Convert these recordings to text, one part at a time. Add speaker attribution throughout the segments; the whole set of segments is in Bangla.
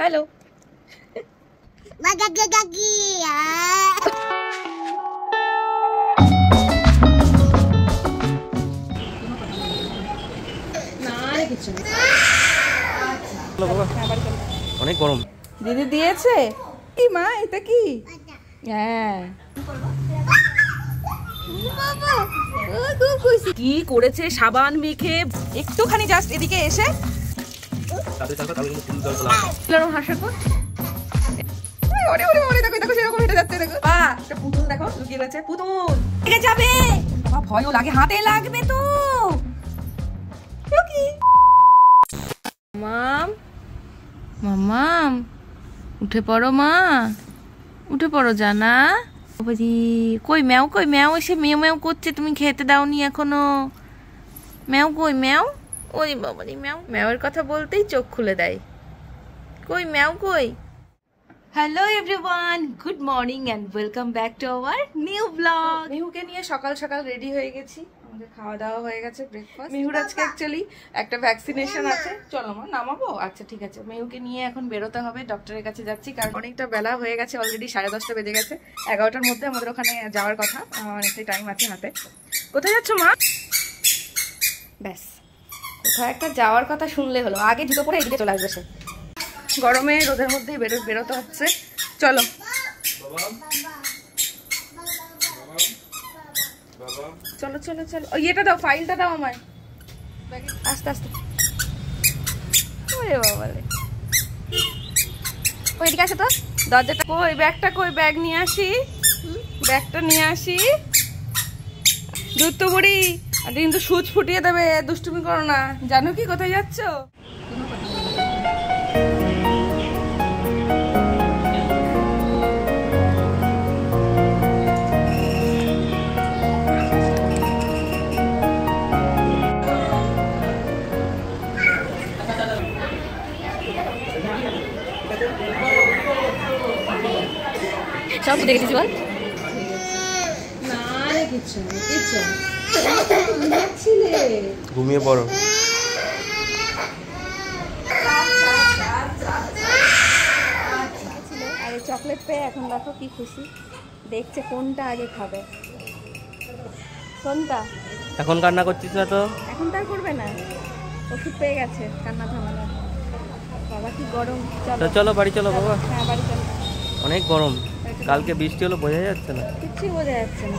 Speaker 1: হ্যালো
Speaker 2: অনেক গরম।
Speaker 1: দিদি দিয়েছে কি মা? এটা কি? হ্যাঁ কি করেছে সাবান মেখে একটুখানি জাস্ট এদিকে এসে পুতুল দেখো লুকিয়ে গেছে। পুতুল যাবে, ভয়ও লাগে, হাতে লাগবে তো। মাম মাম উঠে পড়ো মা, উঠে পড়ো জানা। কই ম্যাও, কই ম্যাও এসে মেও মেও করছে, তুমি খেতে দাওনি এখনো। ম্যাও কই ম্যাও? ওই বাবারি ম্যাও, ম্যাওয়ের কথা বলতেই চোখ খুলে দেয়। কই ম্যাও কই? Hello everyone, good morning and welcome back to our new blog. মিহুকে নিয়ে সকাল সকাল রেডি হয়ে গেছি, আমাদের খাওয়া দাওয়া হয়ে গেছে, ব্রেকফাস্ট। মিহুর আজকে অ্যাকচুয়ালি একটা ভ্যাকসিনেশন আছে। চলো মা নামাবো? আচ্ছা ঠিক আছে। মিহুকে নিয়ে এখন বেরোতে হবে, ডক্টরের কাছে যাচ্ছি, কারণ অনেকটা বেলা হয়ে গেছে, অলরেডি 10:30 বেজে গেছে। 11টার মধ্যে আমাদের ওখানে যাওয়ার কথা, অনেকটাই টাইম আছে হাতে। কোথায় যাচ্ছ মা? ব্যাস, কোথাও একটা যাওয়ার কথা শুনলে হলো, আগে জুতো পরে এদিকে চলে আসবে। সে গরমে রোদের মধ্যেই বেরোতে হচ্ছে। চলো চলো চলো চলো। ওই এটা দাও, ফাইলটা দাও আমায়, আস্তে আস্তে। ওরে বাবা রে, ওই এদিকে আসো তো, দরজাটা কই, ব্যাগটা কই, ব্যাগ নিয়ে আসি, ব্যাগটা নিয়ে আসি। দুধ বুড়ি কিন্তু সুচ ফুটিয়ে দেবে, দুষ্টুমি করো না। জানো কি কোথায় যাচ্ছ? সব দেখেছিস বল?
Speaker 2: ঘুমিয়ে পড়ো।
Speaker 1: আরে চকলেট পেয়ে এখন দেখো কি খুশি, দেখছে কোনটা আগে খাবে। কোনটা?
Speaker 2: এখন কান্না করছিস না তো?
Speaker 1: এখন তার করবে না, ওষুধ পেয়ে গেছে, কান্না থামানো। বাবা কি গরম। চলো
Speaker 2: চলো বাড়ি চলো বাবা।
Speaker 1: হ্যাঁ বাড়ি চলো,
Speaker 2: অনেক গরম, কালকে বৃষ্টি হলো, বোঝা যাচ্ছে না,
Speaker 1: কিচ্ছু বোঝা যাচ্ছে না।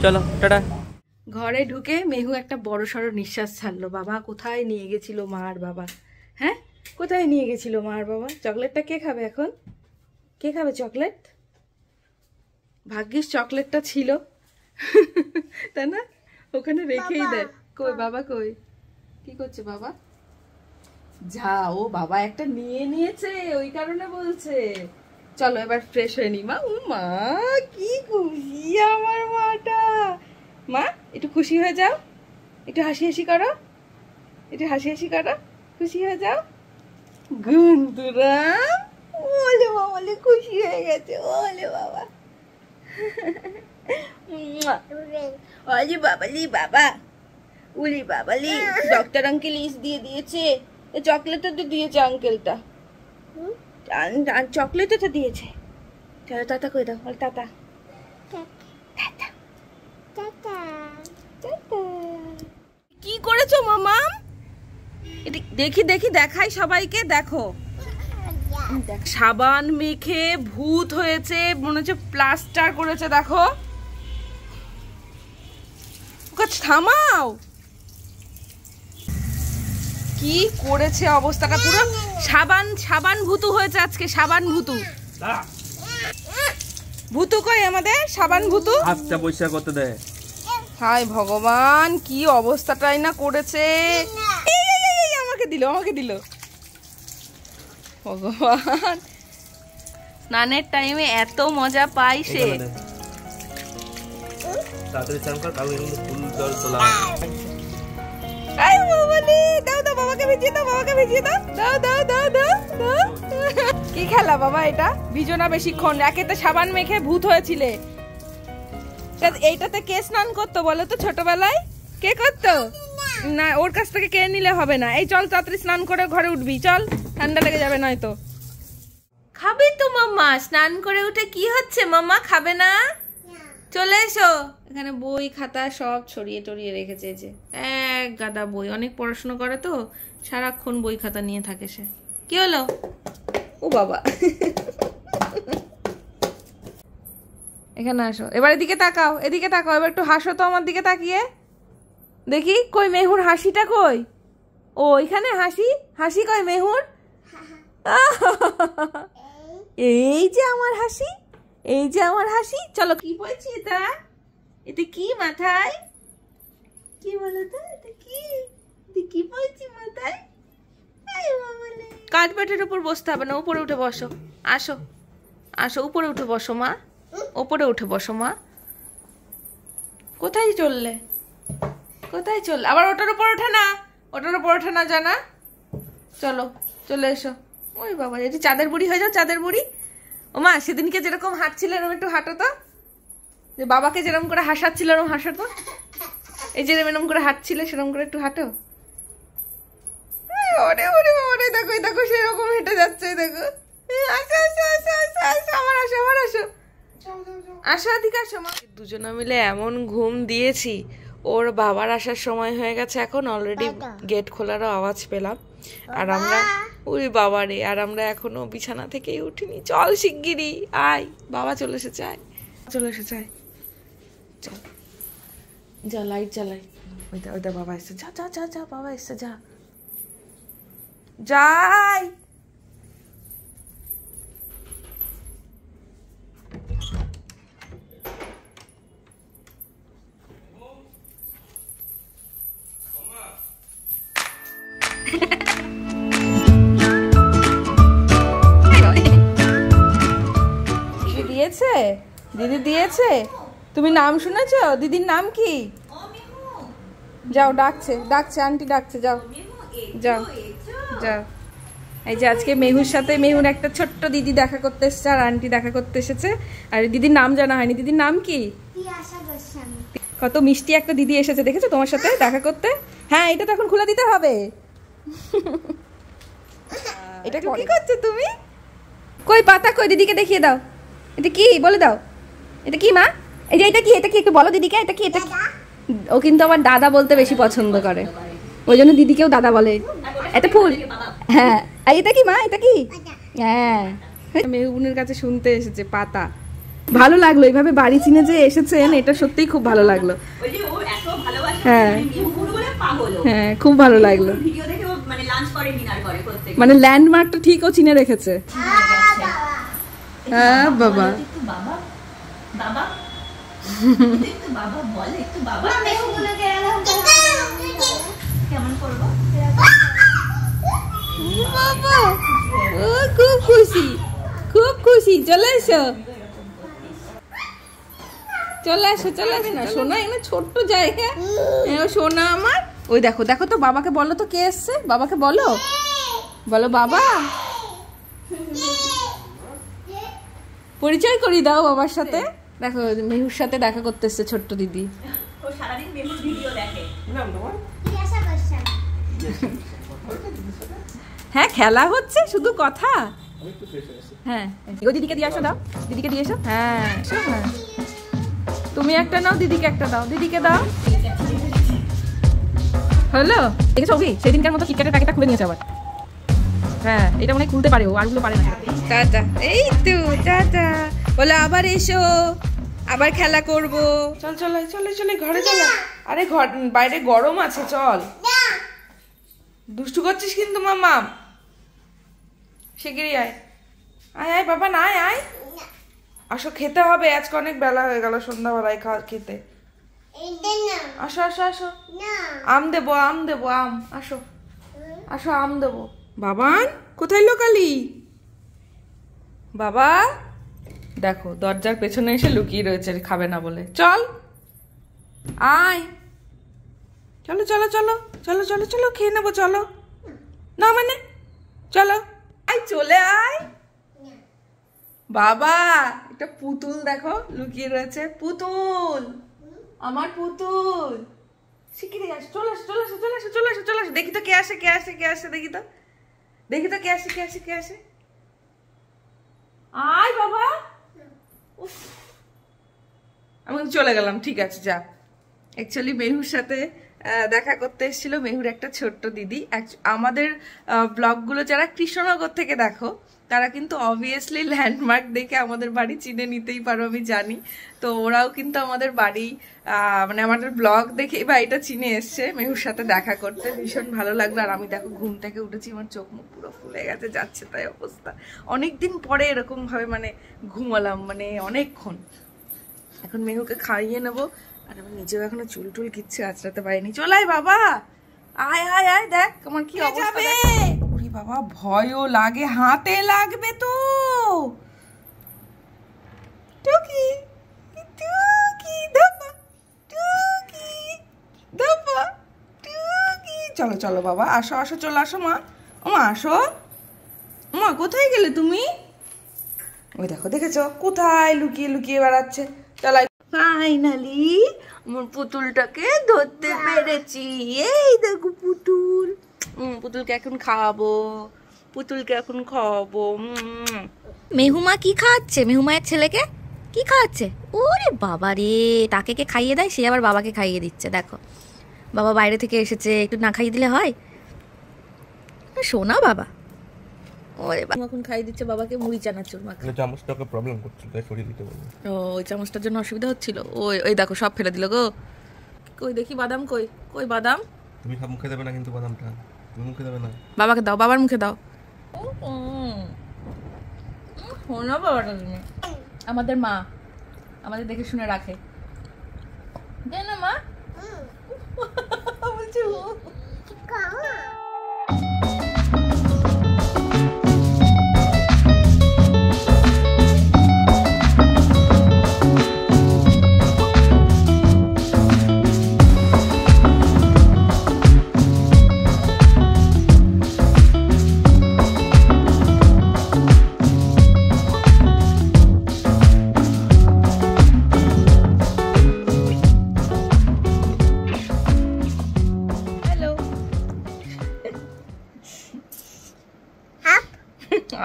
Speaker 2: চলো টাটা।
Speaker 1: ঘরে ঢুকে মেহু একটা বড় সড়ো নিঃশ্বাস ছাড়লো। বাবা কোথায় নিয়ে গেছিল মা আর বাবা? হ্যাঁ কোথায় নিয়ে গেছিল মা আর বাবা? চকলেটটা কে খাবে এখন? কে খাবে চকলেট? ভাগ্যিস চকলেটটা ছিল, তাই না? ওখানে রেখেই দেয়। কই বাবা কই? কি করছে বাবা? যা, ও বাবা একটা নিয়ে নিয়েছে, ওই কারণে বলছে। চলো এবার ফ্রেশ হয়ে নি। মা ও মা কি খুশি আমার মাটা। মা একটু খুশি হয়ে যাও, একটু হাসি হাসি করো, একটু হাসি হাসি করো, খুশি হয়ে যাও। গুন্তুরাম ওলে বাবা, খুশি হয়ে গেছে, ওলে বাবা। ওলে বাবালি বাবা, উলি বাবালি। ডক্টর আঙ্কেল ইস দিয়ে দিয়েছে, চকলেটটা তো দিয়েছে আঙ্কেলটা, চকলেটটা তো দিয়েছে। চলো টাটা করে দাও, টাটা টাটা টাটা। কি করেছো মামা? দেখি দেখি দেখাই সবাইকে, দেখো সাবান মেখে ভূত হয়েছে, মনে হচ্ছে প্লাস্টার করেছে। দেখো থামাও, কি করেছে অবস্থাটা, পুরো সাবান সাবান ভূতু হয়েছে আজকে, সাবান ভূতু। ভূতু কই আমাদের? সাবান ভূতু
Speaker 2: হাতটা পরিষ্কার করতে দেয়।
Speaker 1: হায় ভগবান, কি অবস্থাটাই না করেছে। আমাকে দিল, আমাকে দিল। ভগবান, স্নানের টাইমে এত মজা পাই সে।
Speaker 2: তাড়াতাড়ি স্নান কর, কালকে কিন্তু ফুল জল তোলা।
Speaker 1: দাও দাও বাবাকে ভিজিয়ে দাও, বাবাকে ভিজিয়ে দাও, দাও দাও দাও দাও দাও। কি খেলা বাবা এটা? ভিজো না বেশিক্ষণ, একেতে সাবান মেখে ভূত হয়েছিলে। এইটাতে কে স্নান করতো বলো তো ছোটবেলায়? কে করতো? না, ওর কাছ থেকে কে নিলে হবে না। এই চল তাড়াতাড়ি স্নান করে ঘরে উঠবি, চল, ঠান্ডা লেগে যাবে নয়তো। খাবে তো মাম্মা, স্নান করে উঠে কি হচ্ছে মাম্মা, খাবে না? চলে এসো, এখানে বই খাতা সব ছড়িয়ে টড়িয়ে রেখেছে। যে এক গাদা বই, অনেক পড়াশোনা করে তো সারাক্ষণ বই খাতা নিয়ে থাকে সে। কি হলো? ও বাবা, এখানে আসো, এবার এদিকে তাকাও, এদিকে তাকাও, এবার একটু হাসো তো আমার দিকে তাকিয়ে দেখি। কই মেহুর হাসিটা কই? ও এখানে হাসি, হাসি কই মেহুর? এই যে আমার হাসি, এই যে আমার হাসি। চলো, কি বলছি এটা? এটা কি মাথায়? কি বলো তো, এটা কি? কি বলছি মাথায়? কার্পেটের উপর বসতে হবে না, উপরে উঠে বসো। আসো আসো, উপরে উঠে বসো মা, উপরে উঠে বসো মা। কোথায় চললে, কোথায় চললে? আবার ওটার উপর ওঠে না, ওটার উপর ওঠে না, জানা। চলো চলে এসো। ওই বাবা, এটি চাঁদের বুড়ি হয়ে যাও, চাঁদের বুড়ি। ও মা, সেদিনকে যেরকম হাঁটছিল এরকম একটু হাঁটো তো, যে বাবাকে যেরকম করে হাসাচ্ছিল এরকম হাসো তো। এই যে এরকম করে হাঁটছিলে সেরকম করে একটু হাঁটো। ওরে ওরে বাবা রে, দেখো দেখো সেরকম হেঁটে যাচ্ছে, দেখো। আসো আসো আসো আসো আসো, আমার আসো, আমার আসো, আসো এদিকে আসো মা। দুজনে মিলে এমন ঘুম দিয়েছি, ওর বাবার আসার সময় হয়ে গেছে এখন, অলরেডি গেট খোলারও আওয়াজ পেলাম। আর আমরা, ওই বাবা রে, আর আমরা এখনো বিছানা থেকেই উঠিনি। চল শিগগিরই আয়, বাবা চলে এসেছে, আয় চলে এসেছে, আয় চল। যা লাইট জ্বালাই, ওইটা ওইটা বাবা এসছে, যা যা যা যা, বাবা এসছে, যা যাই। দিয়েছে দিদি, দিয়েছে। তুমি নাম শুনেছো? দিদির নাম কি? যাও, ডাকছে ডাকছে, আন্টি ডাকছে, যাও যাও যাও। এই যে আজকে মেহুর সাথে, মেহুর একটা ছোট্ট দিদি দেখা করতে এসেছে, আর আন্টি দেখা করতে এসেছে। আর দিদির নাম জানা হয়নি। দিদির নাম কি? কত মিষ্টি একটা দিদি এসেছে, দেখেছো তোমার সাথে দেখা করতে? হ্যাঁ, এটা তো এখন খুলে দিতে হবে। এটা কি করছো তুমি? কই পাতা কই, দিদিকে দেখিয়ে দাও। এটা কি বলে দাও, এটা কি মা? এই যে এটা কি, এটা কি একটু বলো দিদিকে, এটা কি? এটা ও কিন্তু আমার দাদা বলতে বেশি পছন্দ করে, ওই জন্য দিদিকেও দাদা বলে। এটা ফুল, হ্যাঁ। আর এটা কি মা, এটা কি? হ্যাঁ, মেহুনের কাছে শুনতে এসেছে পাতা। ভালো লাগলো এইভাবে বাড়ি চিনে যে এসেছেন, এটা সত্যিই খুব ভালো লাগলো। হ্যাঁ হ্যাঁ, খুব ভালো লাগলো। মানে ল্যান্ডমার্কটা ঠিক ও চিনে রেখেছে। হ্যাঁ বাবা, বাবা একটু বাবা বল, একটু বাবা কেমন করবো বাবা। ও খুব খুশি, খুব খুশি। চলে এসো, চলে আসো, চলে আসো না সোনা, এখানে ছোট্ট জায়গা। সোনা আমার, ওই দেখো দেখো তো, বাবাকে বলো তো কে এসছে, বাবাকে বলো, বলো বাবা। পরিচয় করিয়ে দাও বাবার সাথে। দেখো মেহুর সাথে দেখা করতে এসছে ছোট্ট দিদি। ও সারাদিন মেহুর ভিডিও দেখে। হ্যাঁ, খেলা হচ্ছে শুধু কথা। হ্যাঁ, ও দিদিকে দিয়ে আসো, দাও দিদিকে দিয়ে এসো। হ্যাঁ হ্যাঁ, তুমি একটা নাও, দিদিকে একটা দাও, দিদিকে দাও। হলো, দেখেছো অভি সেদিনকার মতো কিটক্যাটের প্যাকেটটা খুলে নিয়েছে আবার। হ্যাঁ, এটা মনে হয় খুলতে পারে, ও আরগুলো পারে না। টাটা, এই তো টাটা, বলে আবার এসো, আবার খেলা করব। চল চল চল চল, ঘরে চল। আরে ঘর বাইরে গরম আছে, চল। দুষ্টু করছিস কিন্তু মাম্মা, শিগগিরই আয়, আয় আয় বাবা, না আয় আয়। আসো, খেতে হবে, আজকে অনেক বেলা হয়ে গেল সন্ধ্যাবেলায় খেতে। আসো আসো আসো, আম দেবো, আম দেবো, আম। আসো আসো, আম দেবো। বাবান কোথায় লোকালি? বাবা দেখো, দরজার পেছনে এসে লুকিয়ে রয়েছে, খাবে না বলে। চল আয়, চলো চলো চলো চলো চলো চলো, খেয়ে নেবো, চলো না মানে, চলো আয়, চলে আয়। বাবা একটা পুতুল দেখো লুকিয়ে রয়েছে, পুতুল, আমার পুতুল। শিগগিরি আসো, চলে আসো চলে আসো চলে আসো চলে আসো চলে আসো। দেখি তো কে আসে, কে আসে, কে আসে, দেখি তো, দেখি তো কে আসে, কে আসে, কে আসে। আয় বাবা, আমি চলে গেলাম। ঠিক আছে যা। অ্যাকচুয়ালি মেহুর সাথে দেখা করতে এসেছিল মেহুর একটা ছোট্ট দিদি। আমাদের ব্লগগুলো যারা কৃষ্ণনগর থেকে দেখো তারা কিন্তু অবভিয়াসলি ল্যান্ডমার্ক দেখে আমাদের বাড়ি চিনে নিতেই পারো, আমি জানি। তো ওরাও কিন্তু আমাদের বাড়ি মানে আমাদের ব্লগ দেখে বাড়িটা চিনে এসছে মেহুর সাথে দেখা করতে। ভীষণ ভালো লাগলো। আর আমি দেখো ঘুম থেকে উঠেছি, আমার চোখ মুখ পুরো ফুলে গেছে, যাচ্ছে তাই অবস্থা। অনেকদিন পরে এরকম ভাবে মানে ঘুমালাম, মানে অনেকক্ষণ। এখন মেহুকে খাইয়ে নেবো। আর আমি নিজেও এখনো চুল টুল কিচ্ছু আঁচড়াতে পারিনি। চলাই বাবা, আয় আয় আয়, দেখ আমার কি অবস্থা। ওরে বাবা, ভয়ও লাগে, হাতে লাগবে তো। টুকি টুকি ধপা, টুকি ধপা, টুকি। চলো চলো বাবা, আসো আসো, চলে আসো মা। মা আসো। মা কোথায় গেলে তুমি? ওই দেখো, দেখেছো কোথায় লুকিয়ে লুকিয়ে বেড়াচ্ছে। চলো, ফাইনালি আমার পুতুলটাকে ধরতে পেরেছি। এই দেখো পুতুল, পুতুলকে এখন খাওয়াবো, পুতুলকে এখন খাওয়াবো।
Speaker 3: মেহুমা কি খাওয়াচ্ছে? মেহুমায়ের ছেলেকে কি খাওয়াচ্ছে? ওরে বাবা রে, তাকে কে খাইয়ে দেয়, সে আবার বাবাকে খাইয়ে দিচ্ছে। দেখো, বাবা বাইরে থেকে এসেছে, একটু না খাইয়ে দিলে হয়? শোনা বাবা। ওরে বাবা,
Speaker 1: এখন খাইয়ে দিচ্ছে বাবাকে মুড়ি চানাচুর মাখা।
Speaker 2: চামচটাকে প্রবলেম করছিল, তাই সরিয়ে দিতে বলবো।
Speaker 1: ও, ওই চামচটার জন্য অসুবিধা হচ্ছিল। ওই ওই দেখো সব ফেলে দিল গো। কই দেখি বাদাম, কই কই বাদাম?
Speaker 2: তুমি সব মুখে দেবে না কিন্তু বাদামটা, তুমি মুখে দেবে না।
Speaker 1: বাবাকে দাও, বাবার মুখে দাও। শোনো বাবাটা, তুমি আমাদের মা, আমাদের দেখে শুনে রাখে, তাই না মা? বলছি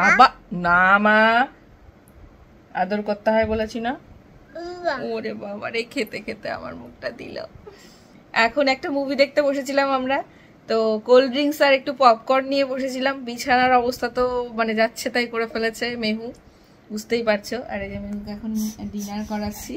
Speaker 1: আবা না মা, আদর করতে হয় বলেছি না? ওরে বাবা রে, খেতে খেতে আমার মুখটা দিল। এখন একটা মুভি দেখতে বসেছিলাম আমরা, তো কোল্ড ড্রিঙ্কস আর একটু পপকর্ন নিয়ে বসেছিলাম। বিছানার অবস্থা তো মানে যাচ্ছে তাই করে ফেলেছে মেহু, বুঝতেই পারছো। আর এই যে মেহুকে এখন ডিনার করাচ্ছি।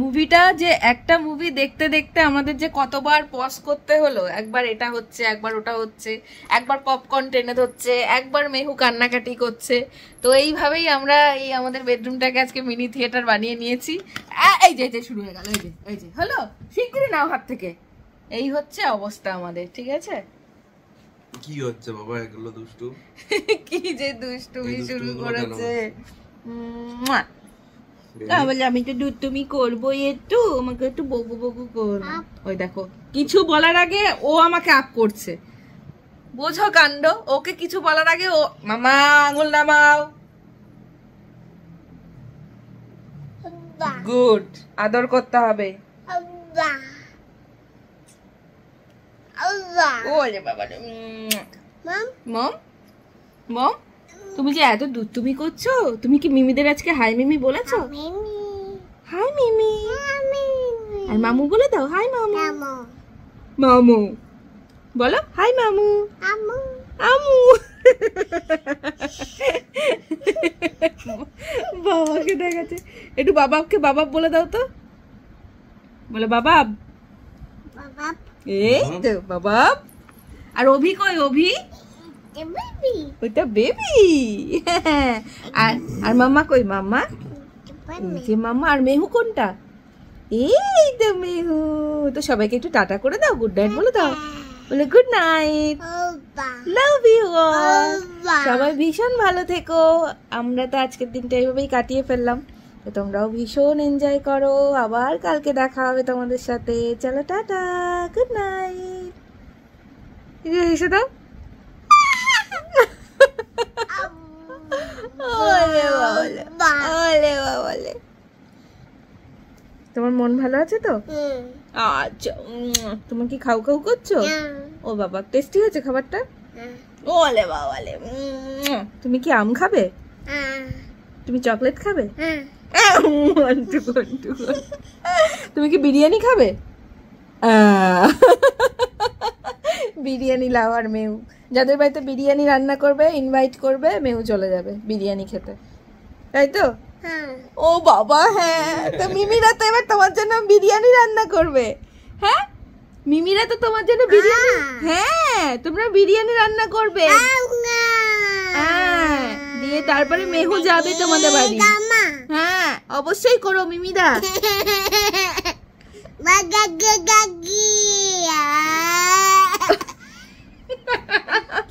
Speaker 1: মুভিটা যে একটা মুভি দেখতে দেখতে আমাদের যে কতবার পজ করতে হলো, একবার এটা হচ্ছে, একবার ওটা হচ্ছে, একবার পপকর্ন টেনে ধরছে, একবার মেহু কান্নাকাটি করছে। তো এইভাবেই আমরা এই আমাদের বেডরুমটাকে আজকে মিনি থিয়েটার বানিয়ে নিয়েছি। এই যে শুরু হয়ে গেল, এই যে হলো, শিগগিরই নাও হাত থেকে। এই হচ্ছে অবস্থা আমাদের, ঠিক আছে?
Speaker 2: কি হচ্ছে বাবা এগুলো দুষ্টু?
Speaker 1: কি যে দুষ্টুমি শুরু করেছে। বলে আমি তো দুষ্টুমি করবো, একটু আমাকে একটু বকু বকু কর। ওই দেখো, কিছু বলার আগে ও আমাকে আপ করছে, বোঝো কাণ্ড। ওকে কিছু বলার আগে ও, মামা আঙুল নামাও। গুড, আদর করতে হবে। ওরে বাবা, মম মম, তুমি যে এত দুষ্টুমি করছো, তুমি কি মিমিদের আজকে হাই মিমি বলেছো? হাই মিমি। আর মামু বলে দাও, হাই মামু। মামু বলো, হাই মামু। আমু। বাবাকে দেখাচ্ছে, একটু বাবাকে বাবা বলে দাও তো, বলে বাবা। এই তো বাবা। আর অভি কই? অভি ওইটা বেবি। আর মাম্মা কই? মাম্মা, এই যে মাম্মা। আর মেহু কোনটা? এই তো মেহু। তো সবাইকে একটু টাটা করে দাও, গুড নাইট বলে দাও। বলে good night, love you all. সবাই ভীষণ ভালো থেকো। আমরা তো আজকের দিনটা এইভাবেই কাটিয়ে ফেললাম, তো তোমরাও ভীষণ এনজয় করো। আবার কালকে দেখা হবে তোমাদের সাথে। চলো টাটা, গুড নাইট। এসে দাও। তোমার মন ভালো আছে তো? আচ্ছা, তোমার কি খাও খাও করছো? ও বাবা, টেস্টি হয়েছে খাবারটা? ওলে বাবালে। তুমি কি আম খাবে? তুমি চকলেট খাবে? তুমি কি বিরিয়ানি খাবে? বিরিয়ানি লাভার মেহু। যাদের বাড়িতে বিরিয়ানি রান্না করবে ইনভাইট করবে, মেহু চলে যাবে বিরিয়ানি খেতে, তাই তো? ও বাবা হ্যাঁ, তো মিমিরা তো এবার তোমার জন্য বিরিয়ানি রান্না করবে। হ্যাঁ, মিমিরা তো তোমার জন্য বিরিয়ানি, হ্যাঁ তোমরা বিরিয়ানি রান্না করবে। হ্যাঁ, দিয়ে তারপরে মেহু যাবে তোমাদের বাড়ি। হ্যাঁ অবশ্যই করো মিমিরা।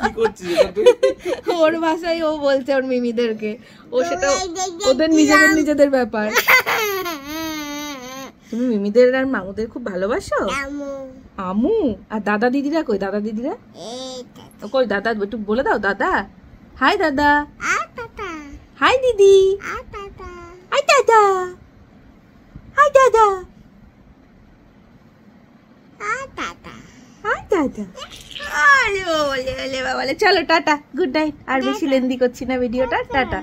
Speaker 2: কি করছিস
Speaker 1: ওর ভাষায় ও বলছে ওর মিমিদেরকে, ও সেটা ওদের নিজেদের ব্যাপার। তুমি মিমিদের আর মামুদের খুব ভালোবাসো? আমু আর দাদা দিদিরা কই? দাদা দিদিরা কই? দাদা একটু বলে দাও। দাদা হাই, দাদা হাই, দিদি হাই, দাদা হাই, দাদা হাই, দাদা। আরে ওলে ওলে বাবালে, চলো টাটা, গুড নাইট। আর বেশি লেন্দি করছি না ভিডিওটা, টাটা।